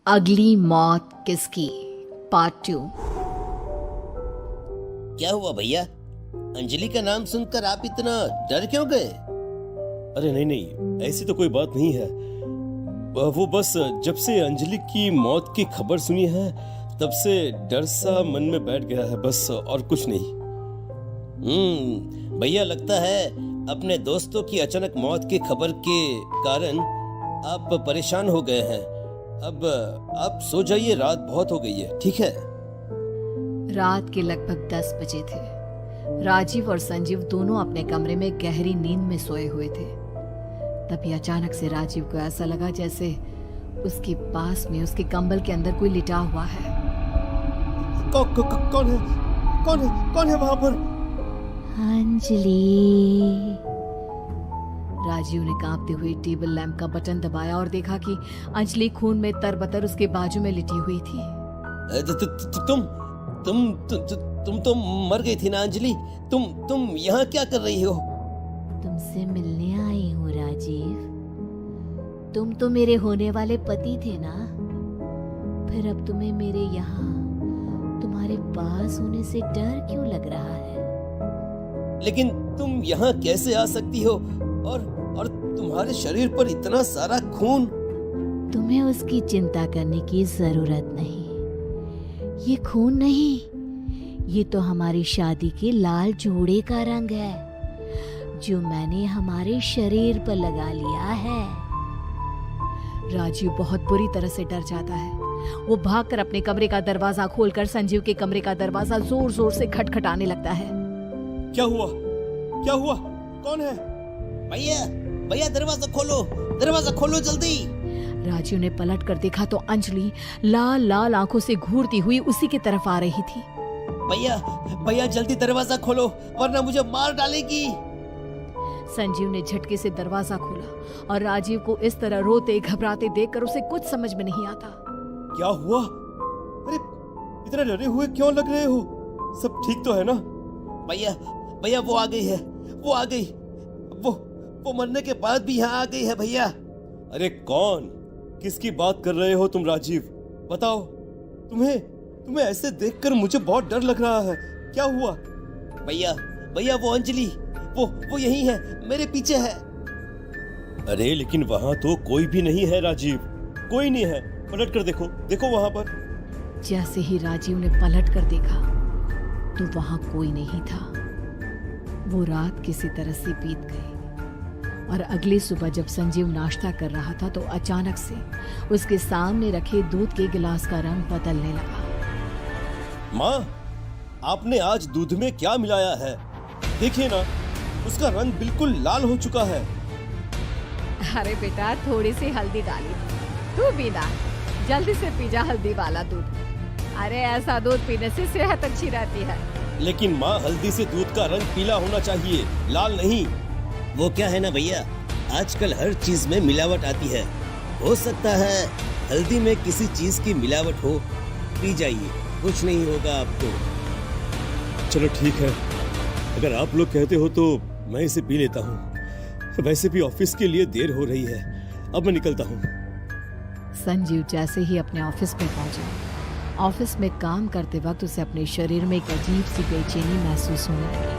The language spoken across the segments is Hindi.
अगली मौत किसकी पार्ट 2। क्या हुआ भैया? अंजलि का नाम सुनकर आप इतना डर क्यों गए? अरे नहीं नहीं, ऐसी तो कोई बात नहीं है। वो बस जब से अंजलि की मौत की खबर सुनी है तब से डर सा मन में बैठ गया है, बस और कुछ नहीं। भैया लगता है अपने दोस्तों की अचानक मौत की खबर के कारण आप परेशान हो गए हैं। अब आप सो जाइए, रात बहुत हो गई है, ठीक है? रात के लगभग 10 बजे थे। राजीव और संजीव दोनों अपने कमरे में गहरी नींद में सोए हुए थे। तभी अचानक से राजीव को ऐसा लगा जैसे उसके पास में उसके कंबल के अंदर कोई लिटा हुआ है। कौन है? कौन है वहां पर? अंजलि। राजीव ने कांपते हुए टेबल लैंप का बटन दबाया और देखा कि अंजलि खून में तरबतर उसके बाजू में लिटी हुई थी। तुम तो मर गई थी ना अंजलि? तुम यहाँ क्या कर रही हो? तुमसे मिलने आई हूँ राजीव। तुम तो मेरे होने वाले पति थे ना, फिर अब तुम्हें मेरे यहाँ तुम्हारे पास होने से डर क्यों लग रहा है? लेकिन तुम यहाँ कैसे आ सकती हो और तुम्हारे शरीर पर इतना सारा खून? तुम्हें उसकी चिंता करने की जरूरत नहीं। ये खून नहीं, ये तो हमारी शादी के लाल जोड़े का रंग है जो मैंने हमारे शरीर पर लगा लिया है। राजीव बहुत बुरी तरह से डर जाता है। वो भागकर अपने कमरे का दरवाजा खोलकर संजीव के कमरे का दरवाजा जोर जोर से खटखटाने लगता है। क्या हुआ? कौन है? भैया दरवाजा खोलो जल्दी। राजीव ने पलट कर देखा तो अंजलि लाल लाल आंखों से घूरती हुई उसी की तरफ आ रही थी। भैया जल्दी दरवाजा खोलो वरना मुझे मार डालेगी। संजीव ने झटके से दरवाजा खोला और राजीव को इस तरह रोते घबराते देखकर उसे कुछ समझ में नहीं आता। क्या हुआ? अरे इतना डरे हुए क्यों लग रहे हो? सब ठीक तो है ना? भैया वो आ गई। वो मरने के बाद भी यहाँ आ गई है भैया। अरे कौन? किसकी बात कर रहे हो तुम राजीव? बताओ। तुम्हें ऐसे देखकर मुझे बहुत डर लग रहा है। क्या हुआ? भैया वो अंजलि वो यही है, मेरे पीछे है। अरे लेकिन वहां तो कोई भी नहीं है राजीव, कोई नहीं है। पलट कर देखो वहां पर। जैसे ही राजीव ने पलट कर देखा तो वहां कोई नहीं था। वो रात किसी तरह से बीत गई और अगली सुबह जब संजीव नाश्ता कर रहा था तो अचानक से उसके सामने रखे दूध के गिलास का रंग बदलने लगा। माँ, आपने आज दूध में क्या मिलाया है? देखिए ना, उसका रंग बिल्कुल लाल हो चुका है। अरे बेटा, थोड़ी सी हल्दी डाली, तू पीना, जल्दी से पी जा हल्दी वाला दूध। अरे ऐसा दूध पीने से सेहत अच्छी रहती है। लेकिन माँ, हल्दी से दूध का रंग पीला होना चाहिए, लाल नहीं। वो क्या है ना भैया, आजकल हर चीज में मिलावट आती है। हो सकता है हल्दी में किसी चीज की मिलावट हो। पी जाइए, कुछ नहीं होगा आपको। चलो ठीक है, अगर आप लोग कहते हो तो मैं इसे पी लेता हूँ। वैसे भी ऑफिस के लिए देर हो रही है, अब मैं निकलता हूँ। संजीव जैसे ही अपने ऑफिस में पहुंचा, ऑफिस में काम करते वक्त उसे अपने शरीर में एक अजीब सी बेचैनी महसूस होने लगी।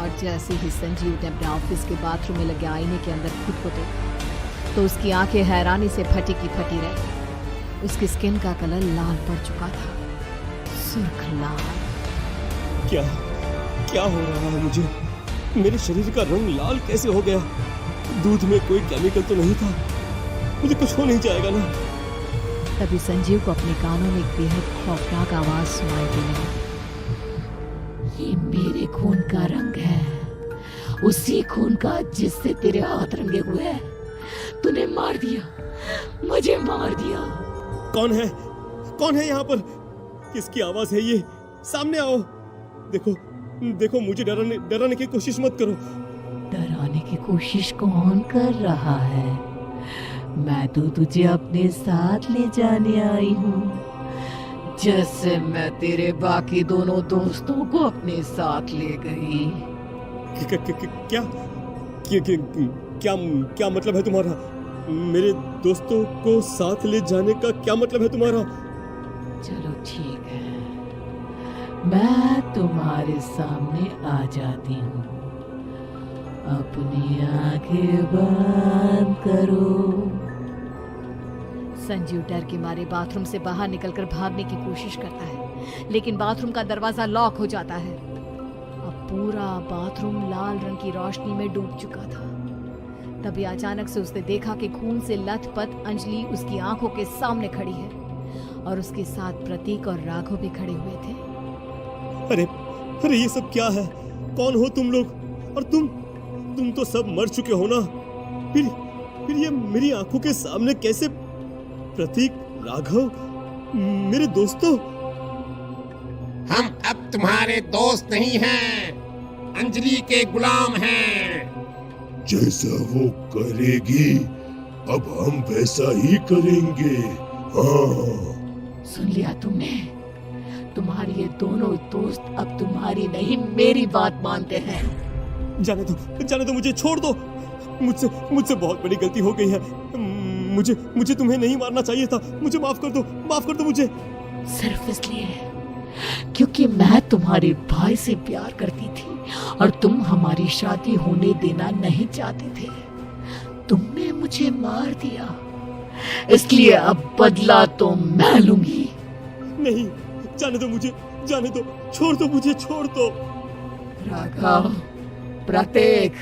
और जैसे ही संजीव ने अपने ऑफिस के बाथरूम में लगे आईने के अंदर खुद को देखा तो उसकी आंखें हैरानी से फटी की फटी रही। उसकी स्किन का कलर लाल पड़ चुका था, सुर्ख लाल। क्या हो रहा है मुझे? मेरे शरीर का रंग लाल कैसे हो गया? दूध में कोई केमिकल तो नहीं था? मुझे कुछ हो नहीं जाएगा ना? तभी संजीव को अपने कानों में एक बेहद खौफनाक आवाज सुनाई देने लगी। ये मेरे खून का रंग है, उसी खून का जिससे तेरे हाथ रंगे हुए हैं। तूने मार दिया, मुझे मार दिया। कौन है यहाँ पर? किसकी आवाज है ये? सामने आओ। देखो मुझे डराने की कोशिश मत करो। डराने की कोशिश कौन कर रहा है? मैं तो तुझे अपने साथ ले जाने आई हूँ, जैसे मैं तेरे बाकी दोनों दोस्तों को अपने साथ ले गई। क्या मतलब है तुम्हारा? मेरे दोस्तों को साथ ले जाने का क्या मतलब है तुम्हारा? चलो ठीक है, मैं तुम्हारे सामने आ जाती हूँ। अपनी आंखें बंद करो। संजीव डर के मारे बाथरूम से बाहर निकलकर भागने की कोशिश करता है, लेकिन बाथरूम का दरवाजा लॉक हो जाता है। अब पूरा बाथरूम लाल रंग की रोशनी में डूब चुका था। तभी अचानक से उसने देखा कि खून से लथपथ अंजलि उसकी आंखों के सामने खड़ी है और उसके साथ प्रतीक और राघव भी खड़े हुए थे। अरे अरे ये सब क्या है? कौन हो तुम लोग? और तुम तो सब मर चुके हो ना? फिर ये मेरी आंखों के सामने कैसे? प्रतीक, राघव, मेरे दोस्तों। हम अब तुम्हारे दोस्त नहीं हैं, अंजलि के गुलाम हैं। जैसा वो करेगी अब हम वैसा ही करेंगे। हाँ। सुन लिया तुमने? तुम्हारे ये दोनों दोस्त अब तुम्हारी नहीं मेरी बात मानते हैं। जाने दो, मुझे छोड़ दो। मुझसे बहुत बड़ी गलती हो गई है। मुझे तुम्हें नहीं मारना चाहिए था। मुझे माफ कर दो मुझे। सिर्फ इसलिए क्योंकि मैं तुम्हारे भाई से प्यार करती थी और तुम हमारी शादी होने देना नहीं चाहते थे। तुमने मुझे मार दिया, इसलिए अब बदला तो मैं लूंगी। नहीं, जाने दो मुझे, जाने दो, छोड़ दो मुझे, छोड़ दो। राघव, प्रतीक,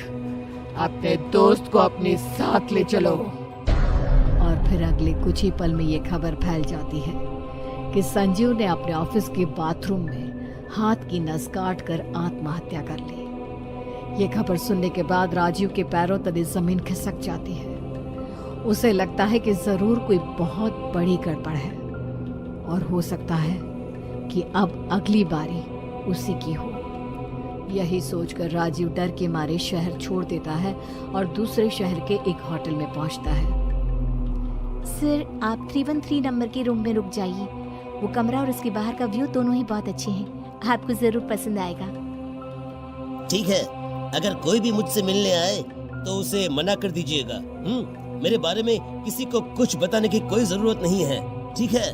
अपने दोस्त को अपने साथ ले चलो। और फिर अगले कुछ ही पल में ये खबर फैल जाती है कि संजीव ने अपने ऑफिस के बाथरूम में हाथ की नस काट कर आत्महत्या कर ली। ये खबर सुनने के बाद राजीव के पैरों तले जमीन खिसक जाती है। उसे लगता है कि जरूर कोई बहुत बड़ी गड़बड़ है और हो सकता है कि अब अगली बारी उसी की हो। यही सोचकर राजीव डर के मारे शहर छोड़ देता है और दूसरे शहर के एक होटल में पहुंचता है। सर, आप 313 नंबर के रूम में रुक जाइए। वो कमरा और उसके बाहर का व्यू दोनों ही बहुत अच्छे हैं, आपको जरूर पसंद आएगा। ठीक है, अगर कोई भी मुझसे मिलने आए तो उसे मना कर दीजिएगा। मेरे बारे में किसी को कुछ बताने की कोई जरूरत नहीं है, ठीक है?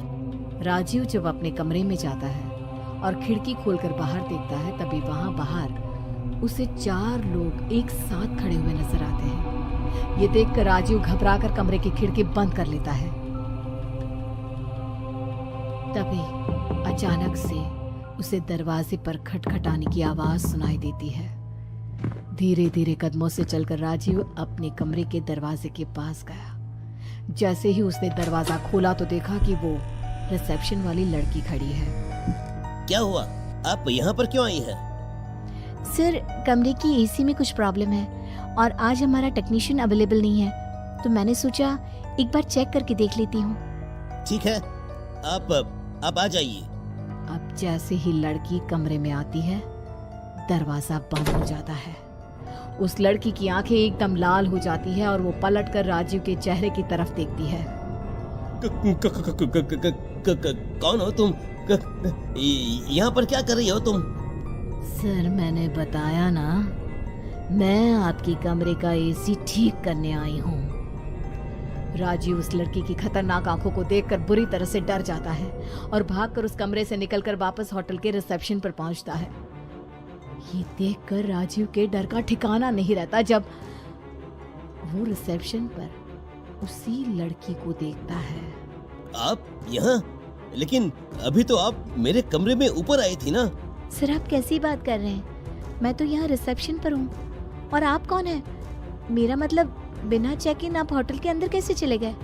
राजीव जब अपने कमरे में जाता है और खिड़की खोलकर बाहर देखता है, तभी वहां बाहर उसे 4 लोग एक साथ खड़े हुए नजर आते हैं। ये देखकर राजीव घबराकर कमरे की खिड़की बंद कर लेता है। तभी अचानक से उसे दरवाजे पर खटखटाने की आवाज सुनाई देती है। धीरे धीरे कदमों से चलकर राजीव अपने कमरे के दरवाजे के पास गया। जैसे ही उसने दरवाजा खोला तो देखा कि वो रिसेप्शन वाली लड़की खड़ी है। क्या हुआ? आप यहाँ पर क्यों आई हैं? सर, कमरे की एसी में कुछ प्रॉब्लम है और आज हमारा टेक्नीशियन अवेलेबल नहीं है, तो मैंने सोचा एक बार चेक करके देख लेती हूँ। ठीक है, आप आ जाइए। अब जैसे ही लड़की कमरे में आती है, दरवाजा बंद हो जाता है। उस लड़की की आंखें एकदम लाल हो जाती है और वो पलटकर राजीव के चेहरे की तरफ देखती है। कौन हो तुम? यहाँ पर क्या कर रही हो तुम? सर, मैंने बताया ना, मैं आपकी कमरे का एसी ठीक करने आई हूँ। राजीव उस लड़की की खतरनाक आंखों को देखकर बुरी तरह से डर जाता है और भागकर उस कमरे से निकलकर वापस होटल के रिसेप्शन पर पहुंचता है। ये देखकर राजीव के डर का ठिकाना नहीं रहता जब वो रिसेप्शन पर उसी लड़की को देखता है। आप यहाँ? लेकिन अभी तो आप मेरे कमरे में ऊपर आई थी ना? सर, आप कैसी बात कर रहे हैं? मैं तो यहाँ रिसेप्शन पर हूँ। और आप कौन है? मेरा मतलब, बिना चेक इन आप होटल के अंदर कैसे चले गए?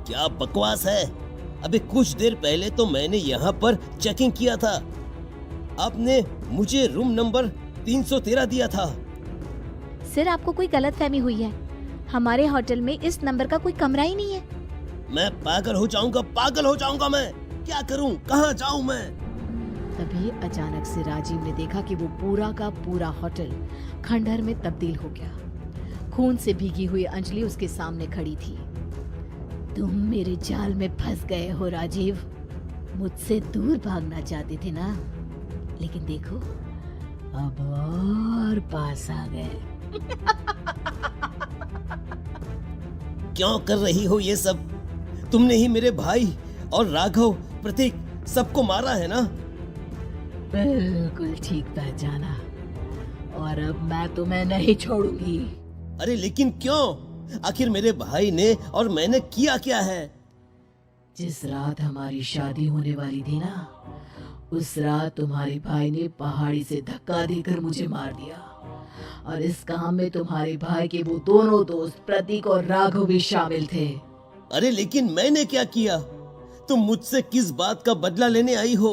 क्या बकवास है? अभी कुछ देर पहले तो मैंने यहाँ पर चेकिंग किया था। आपने मुझे रूम नंबर 313 दिया था। सर, आपको कोई गलतफहमी हुई है। हमारे होटल में इस नंबर का कोई कमरा ही नहीं है। मैं पागल हो जाऊंगा मैं। क्या करूं? कहाँ जाऊं मैं? तभी अचानक से राजीव ने देखा कि वो पूरा का पूरा होटल खंडहर में तब्दील हो गया। खून से भीगी हुई अंजलि उसके सामने खड़ी थी। तुम मेरे जाल में फंस गए हो राजीव। मुझसे दूर भागना चाहते थे ना, लेकिन देखो अब और पास आ गए। क्यों कर रही हो ये सब? तुमने ही मेरे भाई और राघव, प्रतीक सबको मारा है ना? बिल्कुल ठीक पहचाना, और अब मैं तुम्हें नहीं छोड़ूंगी। अरे लेकिन क्यों? आखिर मेरे भाई ने और मैंने किया क्या है? जिस रात हमारी शादी होने वाली थी ना, उस रात तुम्हारे भाई ने पहाड़ी से धक्का देकर मुझे मार दिया, और इस काम में तुम्हारे भाई के वो दोनों दोस्त प्रतीक और राघव भी शामिल थे। अरे लेकिन मैंने क्या किया? तुम मुझसे किस बात का बदला लेने आई हो?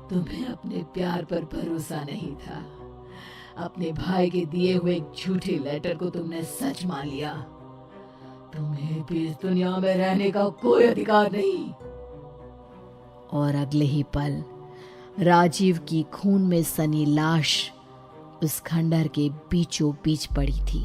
तुम्हें अपने प्यार पर भरोसा नहीं था। अपने भाई के दिए हुए एक झूठे लेटर को तुमने सच मान लिया। तुम्हें भी इस दुनिया में रहने का कोई अधिकार नहीं। और अगले ही पल राजीव की खून में सनी लाश उस खंडहर के बीचों बीच पड़ी थी।